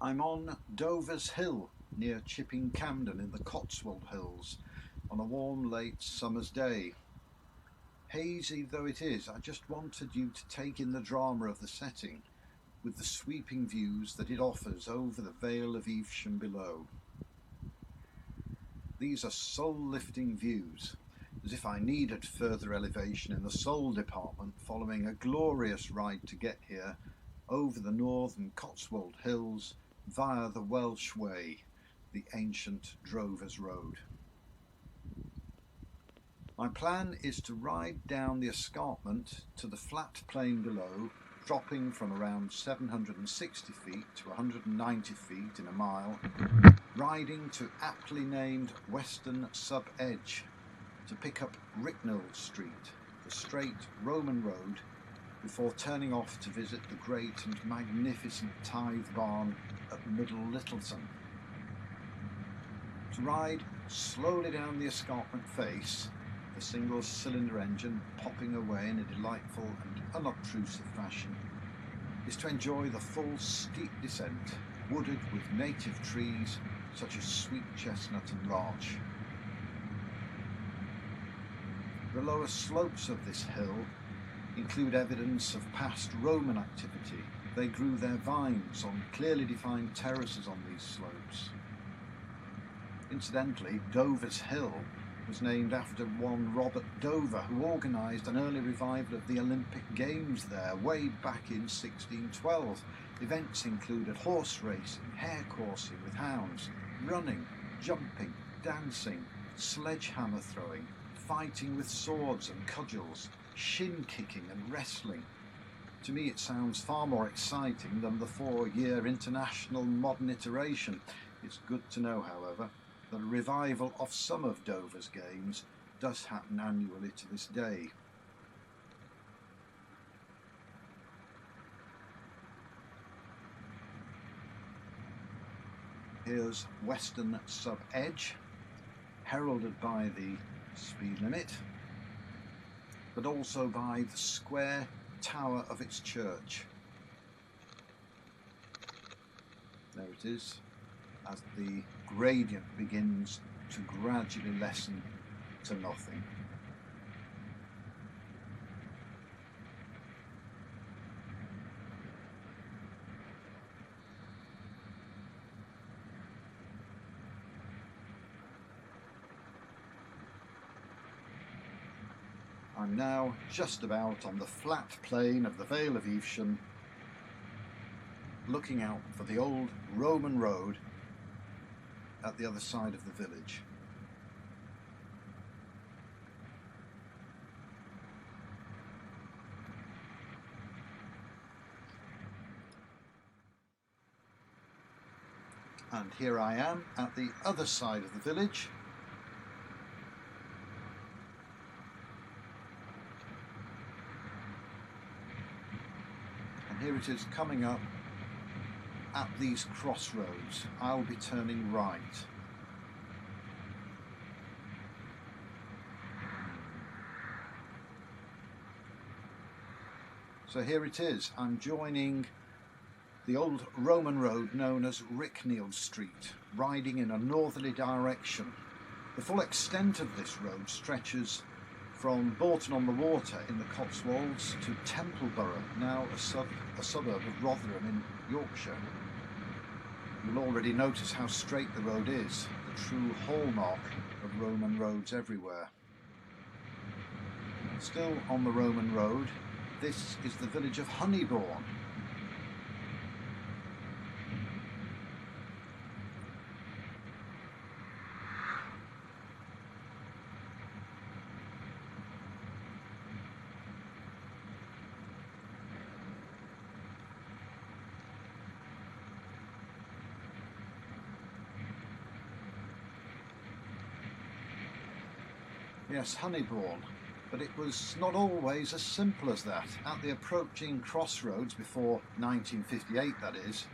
I'm on Dover's Hill near Chipping Campden in the Cotswold Hills on a warm late summer's day. Hazy though it is, I just wanted you to take in the drama of the setting with the sweeping views that it offers over the Vale of Evesham below. These are soul-lifting views, as if I needed further elevation in the soul department following a glorious ride to get here over the northern Cotswold Hills via the Welsh Way, the ancient Drovers Road. My plan is to ride down the escarpment to the flat plain below, dropping from around 760 feet to 190 feet in a mile, riding to aptly named Weston sub-edge to pick up Ryknild Street, the straight Roman road, before turning off to visit the great and magnificent Tithe barn at Middle Littleton. To ride slowly down the escarpment face, the single-cylinder engine popping away in a delightful and unobtrusive fashion, is to enjoy the full steep descent, wooded with native trees such as Sweet Chestnut and Larch. The lower slopes of this hill include evidence of past Roman activity. They grew their vines on clearly defined terraces on these slopes. Incidentally, Dover's Hill was named after one Robert Dover, who organised an early revival of the Olympic Games there way back in 1612. Events included horse racing, hare coursing with hounds, running, jumping, dancing, sledgehammer throwing, fighting with swords and cudgels, shin kicking and wrestling. To me it sounds far more exciting than the 4-year international modern iteration. It's good to know, however, that a revival of some of Dover's games does happen annually to this day. Here's Weston sub-edge, heralded by the speed limit, but also by the square tower of its church. There it is, as the gradient begins to gradually lessen to nothing. I'm now just about on the flat plain of the Vale of Evesham, looking out for the old Roman road at the other side of the village. And here I am at the other side of the village. And here it is coming up at these crossroads. I'll be turning right. So here it is. I'm joining the old Roman road known as Ryknild Street, riding in a northerly direction. The full extent of this road stretches from Bourton-on-the-Water in the Cotswolds to Templeborough, now a suburb of Rotherham in Yorkshire. You'll already notice how straight the road is, the true hallmark of Roman roads everywhere. Still on the Roman road, this is the village of Honeybourne. Yes, Honeybourne, but it was not always as simple as that. At the approaching crossroads before 1958, that is,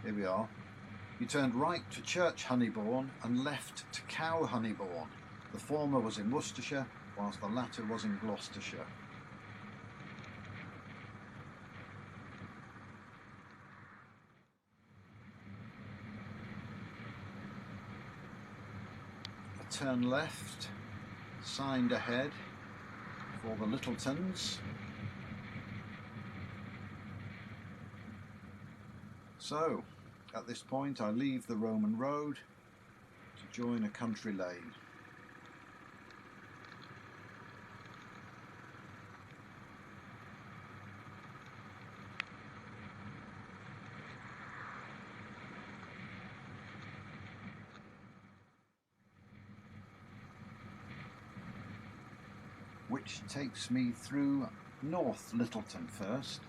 here we are, you turned right to Church Honeybourne and left to Cow Honeybourne. The former was in Worcestershire, whilst the latter was in Gloucestershire. turn left, signed ahead for the Littletons. So, at this point I leave the Roman road to join a country lane. Which takes me through North Littleton first.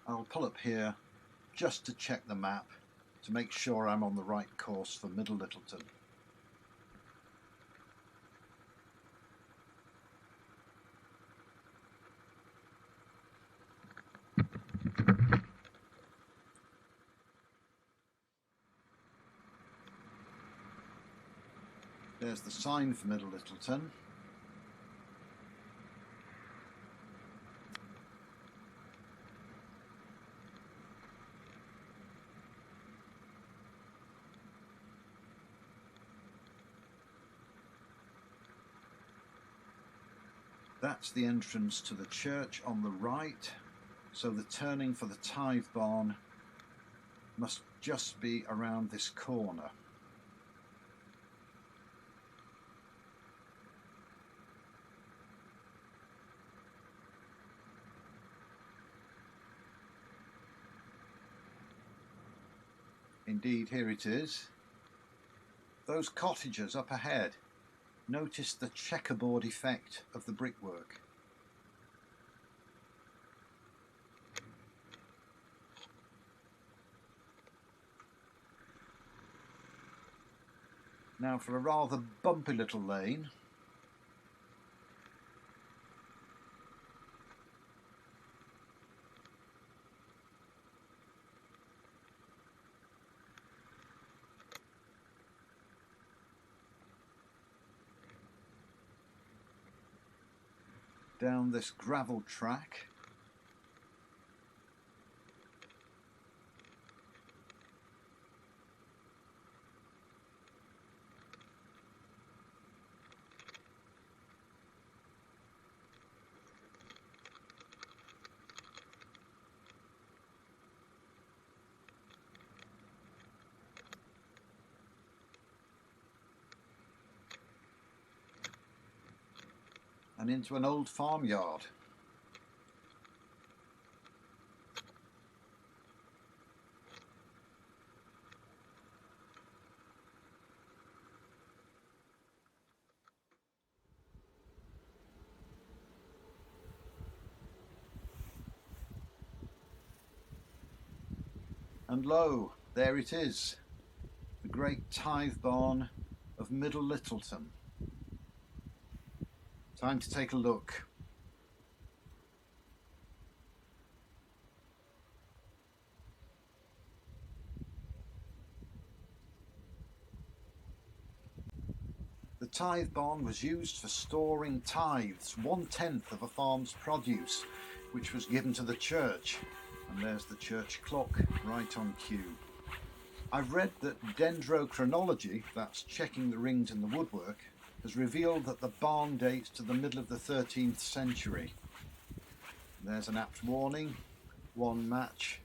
I'll pull up here just to check the map to make sure I'm on the right course for Middle Littleton. There's the sign for Middle Littleton. That's the entrance to the church on the right, so the turning for the Tithe barn must just be around this corner. Indeed, here it is. Those cottages up ahead. Notice the checkerboard effect of the brickwork. Now for a rather bumpy little lane. Down this gravel track. And into an old farmyard. And lo, there it is, the great Tithe barn of Middle Littleton. Time to take a look. The tithe barn was used for storing tithes, 1/10 of a farm's produce, which was given to the church. And there's the church clock right on cue. I've read that dendrochronology, that's checking the rings in the woodwork, has revealed that the barn dates to the middle of the 13th century. There's an apt warning, one match,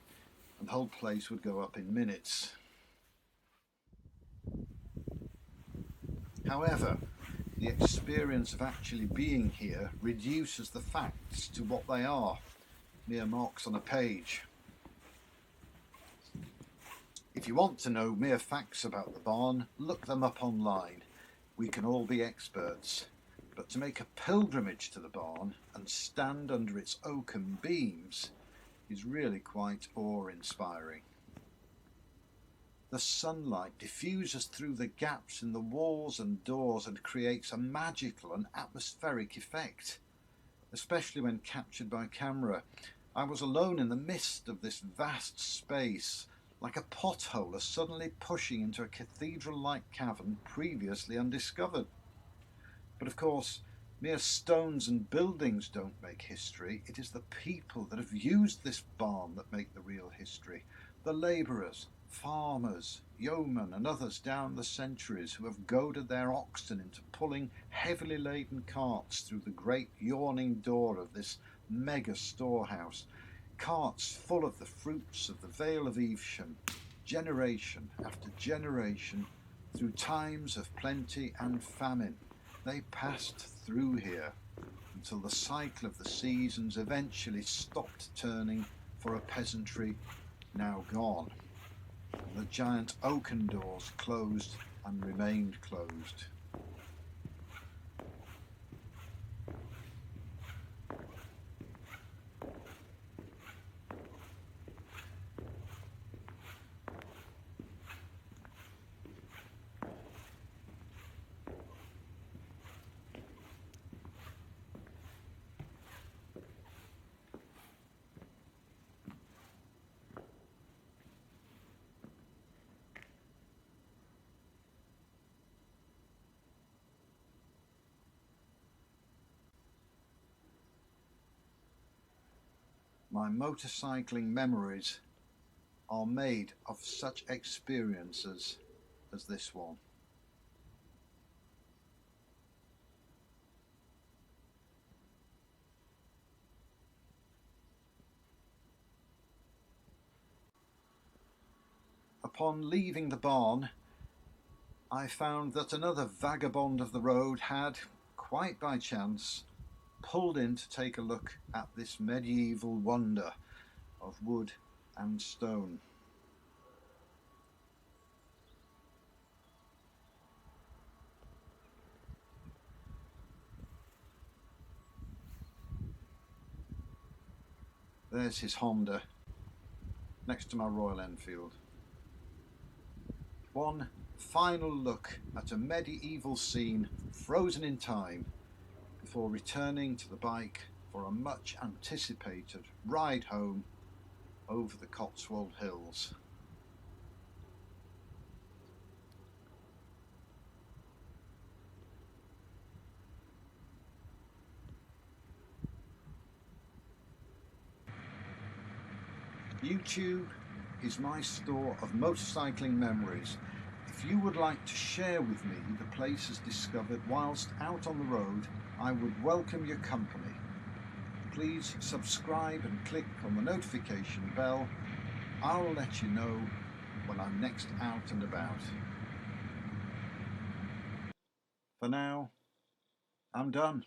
and the whole place would go up in minutes. However, the experience of actually being here reduces the facts to what they are, mere marks on a page. If you want to know mere facts about the barn, look them up online. We can all be experts. but to make a pilgrimage to the barn and stand under its oaken beams is really quite awe-inspiring. The sunlight diffuses through the gaps in the walls and doors and creates a magical and atmospheric effect, especially when captured by camera. I was alone in the midst of this vast space, like a pothole suddenly pushing into a cathedral-like cavern previously undiscovered. But of course, mere stones and buildings don't make history. It is the people that have used this barn that make the real history. The labourers, farmers, yeomen and others down the centuries who have goaded their oxen into pulling heavily laden carts through the great yawning door of this mega storehouse, carts full of the fruits of the Vale of Evesham, generation after generation, through times of plenty and famine. They passed through here until the cycle of the seasons eventually stopped turning for a peasantry now gone. And the giant oaken doors closed and remained closed. My motorcycling memories are made of such experiences as this one. Upon leaving the barn, I found that another vagabond of the road had, quite by chance, pulled in to take a look at this medieval wonder of wood and stone. There's his Honda next to my Royal Enfield. One final look at a medieval scene frozen in time before returning to the bike for a much anticipated ride home over the Cotswold Hills. YouTube is my store of motorcycling memories. If you would like to share with me the places discovered whilst out on the road, I would welcome your company. Please subscribe and click on the notification bell. I'll let you know when I'm next out and about. For now, I'm done.